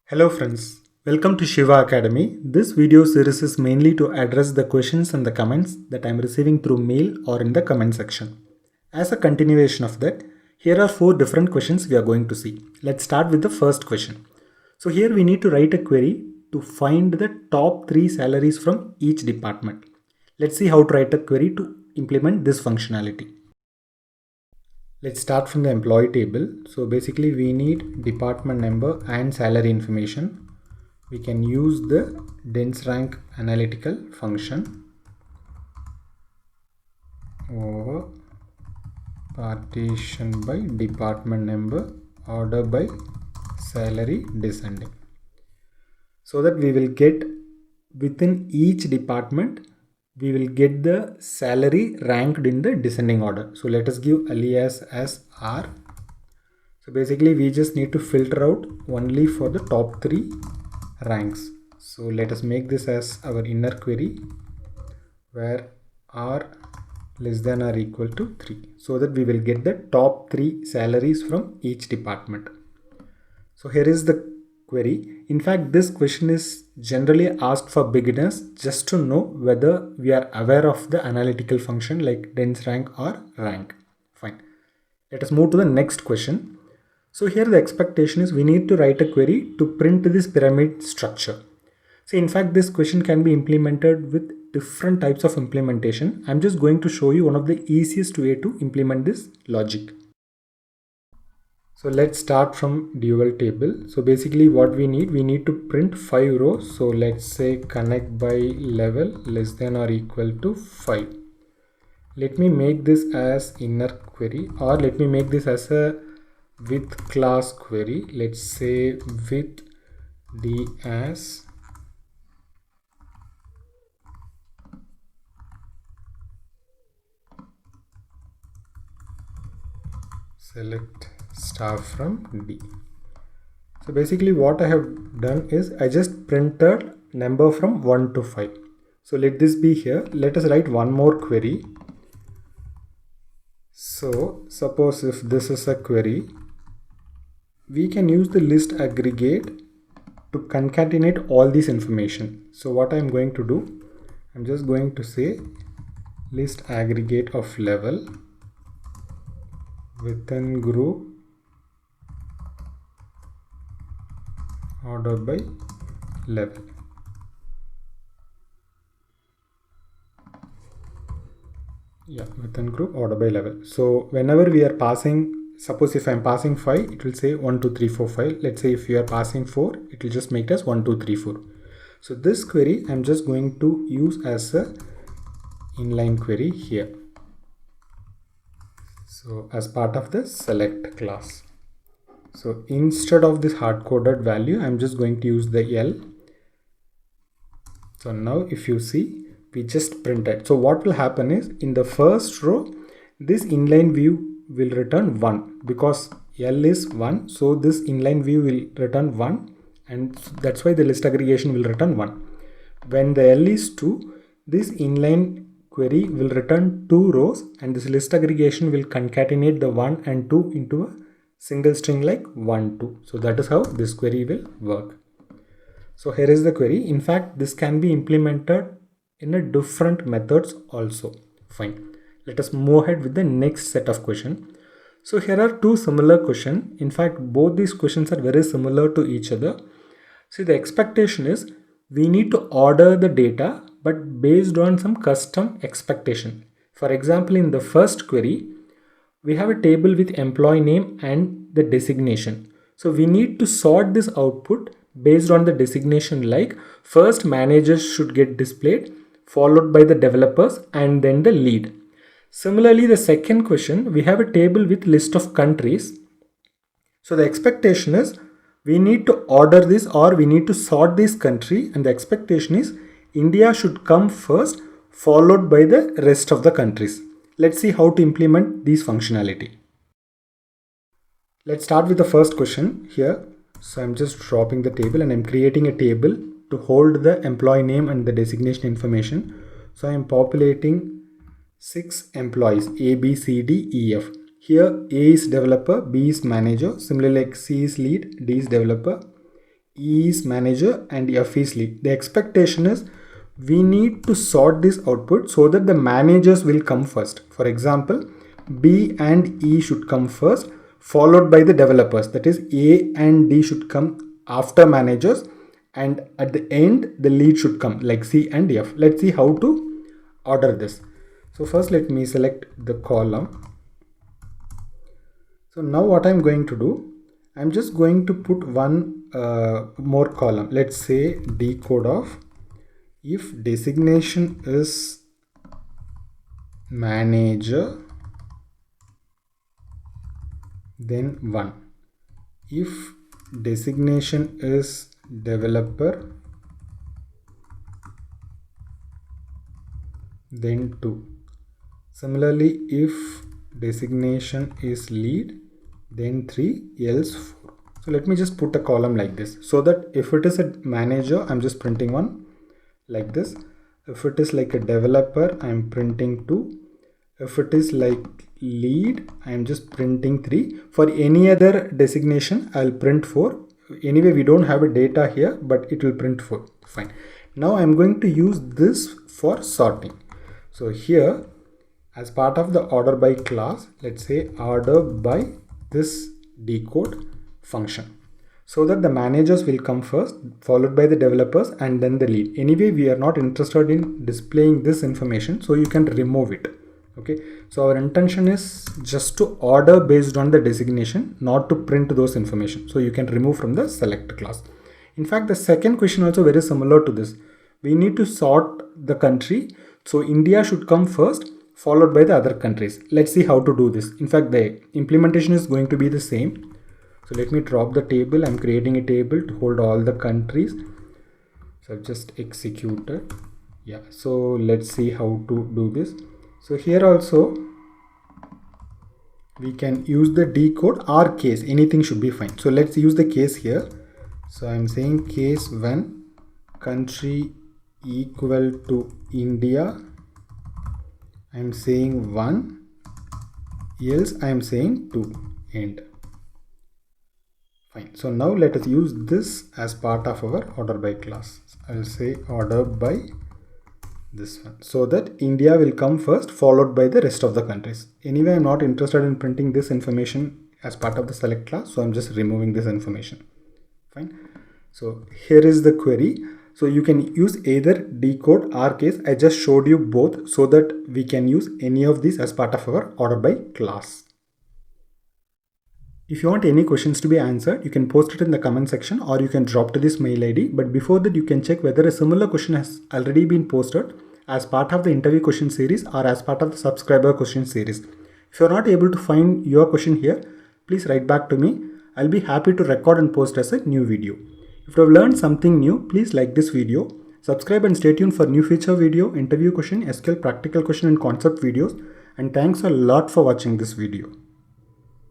Hello friends, welcome to Shiva Academy. This video series is mainly to address the questions and the comments that I am receiving through mail or in the comment section. As a continuation of that, here are 4 different questions we are going to see. Let's start with the first question. So here we need to write a query to find the top 3 salaries from each department. Let's see how to write a query to implement this functionality. Let's start from the employee table. So basically we need department number and salary information. We can use the dense rank analytical function over partition by department number, order by salary descending, so that we will get within each department we will get the salary ranked in the descending order. So let us give alias as R. So basically we just need to filter out only for the top 3 ranks. So let us make this as our inner query where R less than or equal to 3, so that we will get the top 3 salaries from each department. So here is the query. In fact, this question is generally asked for beginners just to know whether we are aware of the analytical function like dense rank or rank. Fine. Let us move to the next question. So here the expectation is we need to write a query to print this pyramid structure. So in fact, this question can be implemented with different types of implementation. I'm just going to show you one of the easiest way to implement this logic. So let's start from dual table. So basically what we need to print 5 rows. So let's say connect by level less than or equal to 5. Let me make this as inner query, or let me make this as a with class query. Let's say with d as select star from D. So basically what I have done is I just printed number from 1 to 5. So let this be here. Let us write one more query. So suppose if this is a query, we can use the list aggregate to concatenate all this information. So what I'm going to do, I'm just going to say list aggregate of level within group order by level. Yeah, within group order by level. So whenever we are passing, suppose if I'm passing 5, it will say 1 2 3 4 5. Let's say if we are passing 4, it will just make it as 1 2 3 4. So this query I'm just going to use as a inline query here. So as part of the select class. So instead of this hard-coded value, I'm just going to use the L. So now if you see, we just printed. So what will happen is in the first row, this inline view will return 1 because L is 1. So this inline view will return 1, and that's why the list aggregation will return 1. When the L is 2, this inline query will return 2 rows, and this list aggregation will concatenate the 1 and 2 into a single string like 1 2. So that is how this query will work. So here is the query. In fact, this can be implemented in a different methods also. Fine. Let us move ahead with the next set of questions. So here are 2 similar questions. In fact, both these questions are very similar to each other. See, the expectation is we need to order the data but based on some custom expectation. For example, in the first query, we have a table with employee name and the designation. So we need to sort this output based on the designation, like first managers should get displayed, followed by the developers and then the lead. Similarly, the second question, we have a table with list of countries. So the expectation is we need to order this, or we need to sort this country, and the expectation is India should come first, followed by the rest of the countries. Let's see how to implement these functionality. Let's start with the first question here. So I'm just dropping the table and I'm creating a table to hold the employee name and the designation information. So I'm populating 6 employees A, B, C, D, E, F. Here A is developer, B is manager. Similarly, like C is lead, D is developer, E is manager and F is lead. The expectation is we need to sort this output so that the managers will come first. For example, B and E should come first, followed by the developers. That is, A and D should come after managers, and at the end the lead should come like C and F. Let's see how to order this. So first let me select the column. So now what I'm going to do, I'm just going to put one more column. Let's say decode of if designation is manager, then 1. If designation is developer, then 2. Similarly, if designation is lead, then 3, else 4. So let me just put a column like this, so that if it is a manager, I'm just printing 1 like this. If it is like a developer, I'm printing 2. If it is like lead, I'm just printing 3. For any other designation, I'll print 4. Anyway, we don't have a data here, but it will print 4. Fine. Now I'm going to use this for sorting. So here, as part of the order by class, let's say order by this decode function, so that the managers will come first, followed by the developers and then the lead. Anyway, we are not interested in displaying this information, so you can remove it. Okay, so our intention is just to order based on the designation, not to print those information. So you can remove from the select class. In fact, the second question also very similar to this. We need to sort the country. So India should come first, followed by the other countries. Let's see how to do this. In fact, the implementation is going to be the same. So let me drop the table. I'm creating a table to hold all the countries. So I've just executed. Yeah, so let's see how to do this. So here also we can use the decode or case, anything should be fine. So let's use the case here. So I'm saying case 1, country equal to India, I'm saying 1, else I'm saying 2, end. Fine. So now let us use this as part of our order by class. I'll say order by this one, so that India will come first, followed by the rest of the countries. Anyway, I'm not interested in printing this information as part of the select class, so I'm just removing this information. Fine. So here is the query. So you can use either decode or case. I just showed you both so that we can use any of these as part of our order by class. If you want any questions to be answered, you can post it in the comment section or you can drop to this mail ID. But before that, you can check whether a similar question has already been posted as part of the interview question series or as part of the subscriber question series. If you are not able to find your question here, please write back to me. I'll be happy to record and post as a new video. If you have learned something new, please like this video, subscribe and stay tuned for new feature video, interview question, SQL practical question and concept videos. And thanks a lot for watching this video.